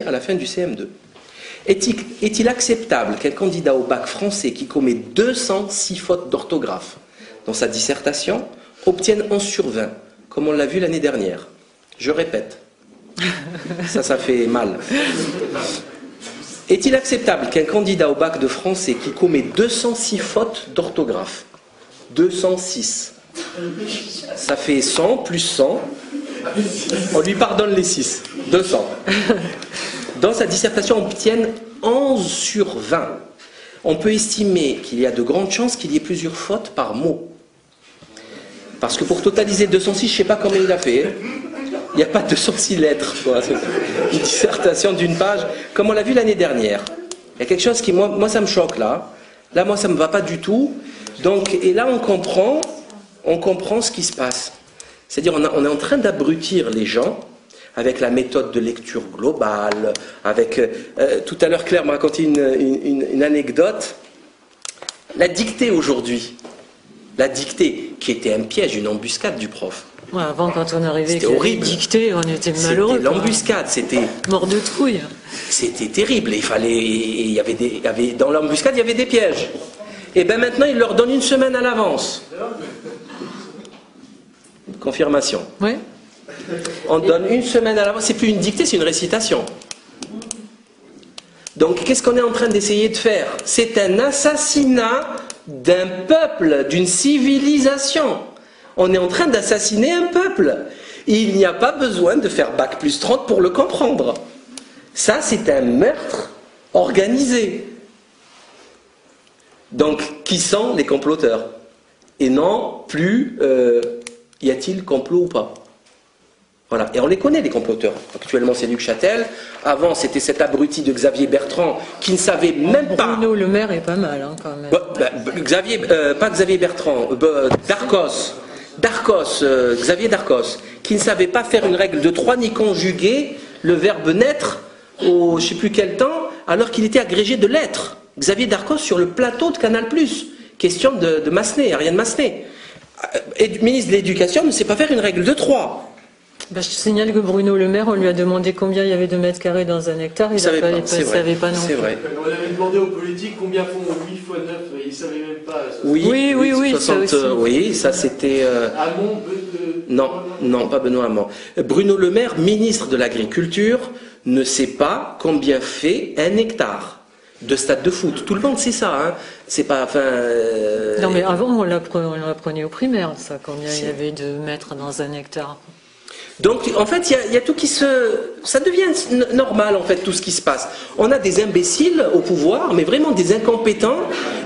à la fin du CM2. Est-il acceptable qu'un candidat au bac français qui commet 206 fautes d'orthographe dans sa dissertation obtienne 11 sur 20, comme on l'a vu l'année dernière? Je répète, ça fait mal. Est-il acceptable qu'un candidat au bac de français qui commet 206 fautes d'orthographe, 206, ça fait 100 plus 100, on lui pardonne les 6, 200, dans sa dissertation obtienne 11 sur 20? On peut estimer qu'il y a de grandes chances qu'il y ait plusieurs fautes par mot. Parce que pour totaliser 206, je ne sais pas combien il a fait. Hein. Il n'y a pas 206 lettres. Une dissertation d'une page, comme on l'a vu l'année dernière. Il y a quelque chose qui, moi ça me choque là. Là, moi, ça ne me va pas du tout. Donc, et là, on comprend ce qui se passe. C'est-à-dire, on est en train d'abrutir les gens avec la méthode de lecture globale, avec... tout à l'heure, Claire m'a raconté une anecdote. La dictée aujourd'hui, la dictée, qui était un piège, une embuscade du prof. Ouais, avant, quand on arrivait c'était horrible. Dictée, on était malheureux. C'était l'embuscade, c'était... Mort de trouille. C'était terrible. Dans l'embuscade, il y avait des pièges. Et bien maintenant, il leur donne une semaine à l'avance. Confirmation. Oui. On donne une semaine à l'avance. C'est plus une dictée, c'est une récitation. Donc, qu'est-ce qu'on est en train d'essayer de faire? C'est un assassinat d'un peuple, d'une civilisation. On est en train d'assassiner un peuple. Il n'y a pas besoin de faire bac plus 30 pour le comprendre. Ça, c'est un meurtre organisé. Donc, qui sont les comploteurs? Et non plus, y a-t-il complot ou pas? Voilà. Et on les connaît, les comploteurs. Actuellement, c'est Luc Châtel. Avant, c'était cet abruti de Xavier Bertrand qui ne savait même pas... Bruno Le Maire est pas mal, hein, quand même. Pas Xavier Bertrand, Xavier Darcos, qui ne savait pas faire une règle de 3 ni conjuguer le verbe naître au je ne sais plus quel temps, alors qu'il était agrégé de lettres. Xavier Darcos sur le plateau de Canal+. Question de Massenet, Ariane Massenet. Ministre de l'Éducation ne sait pas faire une règle de 3. Ben, je te signale que Bruno Le Maire, on lui a demandé combien il y avait de mètres carrés dans un hectare, il ne savait pas non plus. On avait demandé aux politiques combien font 8 fois 9, il ne savait même pas. Oui, 60, ça aussi. Oui, ça c'était... Hamon, Non, pas Benoît Hamon. Bruno Le Maire, ministre de l'Agriculture, ne sait pas combien fait un hectare de stade de foot. Tout le monde sait ça, hein. C'est pas... Non, mais avant, on l'apprenait au primaire, ça, combien il y avait de mètres dans un hectare. Donc, en fait, il y a tout qui ça devient normal, en fait, tout ce qui se passe. On a des imbéciles au pouvoir, mais vraiment des incompétents.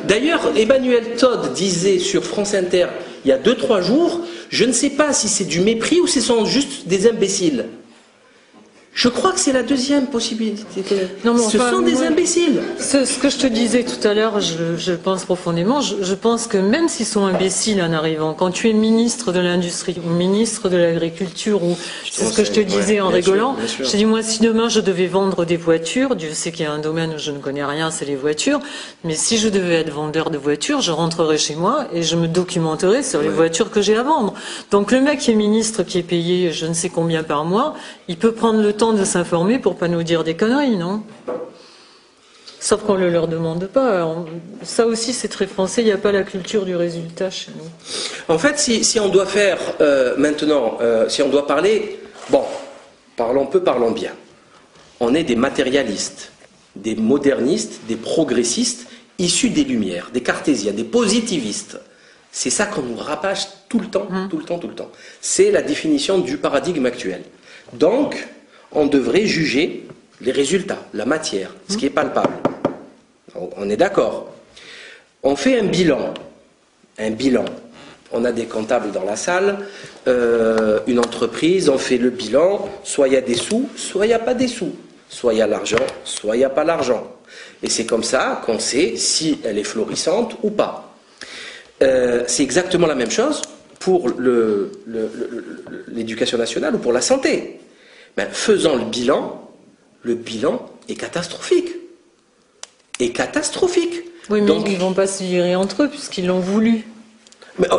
D'ailleurs, Emmanuel Todd disait sur France Inter, il y a 2-3 jours, je ne sais pas si c'est du mépris ou ce sont juste des imbéciles. Je crois que c'est la deuxième possibilité. Non, mais ce sont des imbéciles. Ce que je te disais tout à l'heure, je pense profondément, je pense que même s'ils sont imbéciles en arrivant, quand tu es ministre de l'Industrie ou ministre de l'Agriculture, ou c'est ce que je te disais en rigolant, je te dis, moi, si demain je devais vendre des voitures, Dieu sait qu'il y a un domaine où je ne connais rien, c'est les voitures, mais si je devais être vendeur de voitures, je rentrerais chez moi et je me documenterais sur les voitures que j'ai à vendre. Donc le mec qui est ministre, qui est payé je ne sais combien par mois, il peut prendre le temps de s'informer pour pas nous dire des conneries, non? Sauf qu'on ne leur demande pas. Ça aussi, c'est très français. Il n'y a pas la culture du résultat chez nous. En fait, si on doit faire maintenant, si on doit parler, bon, parlons bien. On est des matérialistes, des modernistes, des progressistes, issus des Lumières, des cartésiens, des positivistes. C'est ça qu'on nous rabâche tout le temps, tout le temps. C'est la définition du paradigme actuel. Donc, on devrait juger les résultats, la matière, ce qui est palpable. On est d'accord. On fait un bilan. On a des comptables dans la salle, une entreprise, on fait le bilan, soit il y a des sous, soit il n'y a pas des sous. Soit il y a l'argent, soit il n'y a pas l'argent. Et c'est comme ça qu'on sait si elle est florissante ou pas. C'est exactement la même chose pour l'éducation nationale ou pour la santé. Ben, faisant le bilan est catastrophique. Oui, mais donc, ils ne vont pas se virer entre eux puisqu'ils l'ont voulu. Mais,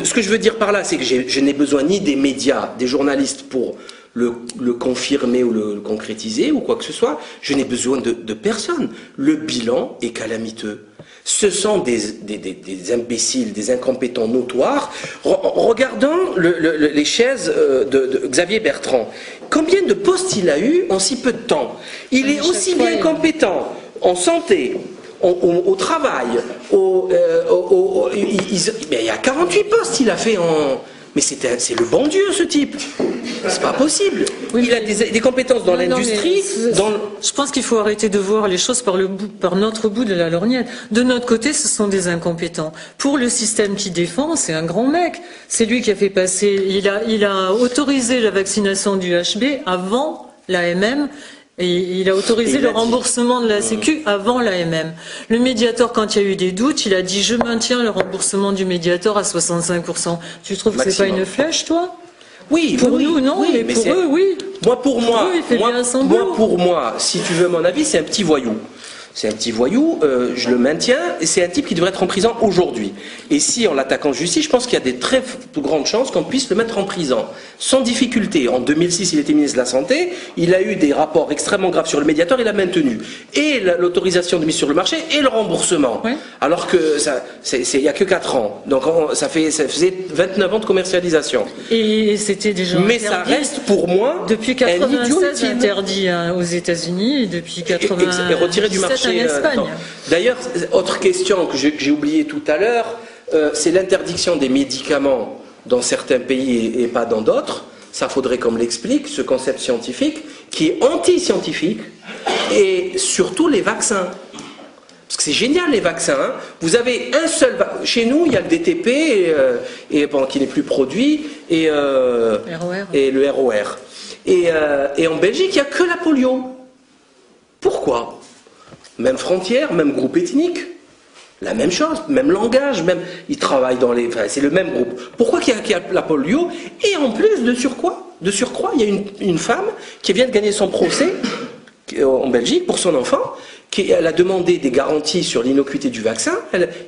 ce que je veux dire par là, c'est que je n'ai besoin ni des médias, des journalistes pour le confirmer ou le concrétiser ou quoi que ce soit. Je n'ai besoin de personne. Le bilan est calamiteux. Ce sont des imbéciles, des incompétents notoires. Regardons les chaises de Xavier Bertrand. Combien de postes il a eu en si peu de temps? Il est aussi bien compétent en santé, au travail, mais il y a 48 postes il a fait en... Mais c'est le bon Dieu, ce type. C'est pas possible. Oui, il a des compétences dans l'industrie. Je pense qu'il faut arrêter de voir les choses par notre bout de la lorgnette. De notre côté, ce sont des incompétents. Pour le système qui défend, c'est un grand mec. C'est lui qui a fait passer... Il a autorisé la vaccination du HB avant l'AMM. Et il a autorisé le remboursement de la Sécu avant l'AMM. Le Mediator, quand il y a eu des doutes, il a dit « je maintiens le remboursement du Mediator à 65%. » Tu trouves que c'est pas une flèche, toi? Oui, pour nous, non, mais pour eux, oui. Pour moi, si tu veux mon avis, c'est un petit voyou. C'est un petit voyou, je le maintiens, et c'est un type qui devrait être en prison aujourd'hui. Et si, en l'attaquant en justice, je pense qu'il y a des très grandes chances qu'on puisse le mettre en prison. Sans difficulté. En 2006, il était ministre de la Santé, il a eu des rapports extrêmement graves sur le Mediator, il a maintenu. Et l'autorisation de mise sur le marché, et le remboursement. Oui. Alors que il n'y a que 4 ans. Donc ça faisait 29 ans de commercialisation. Et c'était déjà mais ça reste pour moi depuis 96 interdit aux États-Unis et depuis 96 et retiré du marché. en Espagne. D'ailleurs, autre question que j'ai oubliée tout à l'heure, c'est l'interdiction des médicaments dans certains pays et pas dans d'autres. Ça faudrait qu'on me l'explique, ce concept scientifique qui est anti-scientifique, et surtout les vaccins. Parce que c'est génial les vaccins. Hein. Vous avez un seul... Chez nous, il y a le DTP qui n'est plus produit et le ROR. Et en Belgique, il n'y a que la polio. Pourquoi? Même frontière, même groupe ethnique, la même chose, même langage, même ils travaillent dans les... Enfin, c'est le même groupe. Pourquoi qu'il y a la polio? Et en plus, de surcroît, il y a une femme qui vient de gagner son procès en Belgique pour son enfant, elle a demandé des garanties sur l'innocuité du vaccin,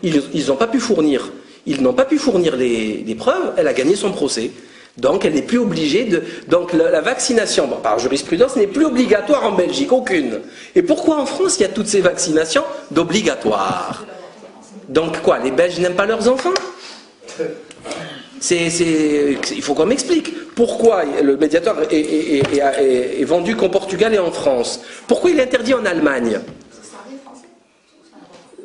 ils n'ont pas pu fournir. Ils n'ont pas pu fournir les preuves, elle a gagné son procès. Donc elle n'est plus obligée de... Donc la vaccination, par jurisprudence, n'est plus obligatoire en Belgique, aucune. Et pourquoi en France il y a toutes ces vaccinations d'obligatoires? Donc quoi, les Belges n'aiment pas leurs enfants? Il faut qu'on m'explique. Pourquoi le Mediator est vendu qu'en Portugal et en France? Pourquoi il est interdit en Allemagne?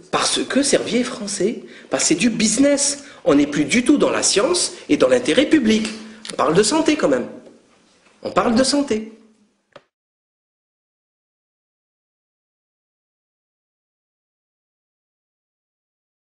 Parce que Servier est français. Parce que c'est du business. On n'est plus du tout dans la science et dans l'intérêt public. On parle de santé quand même. On parle de santé.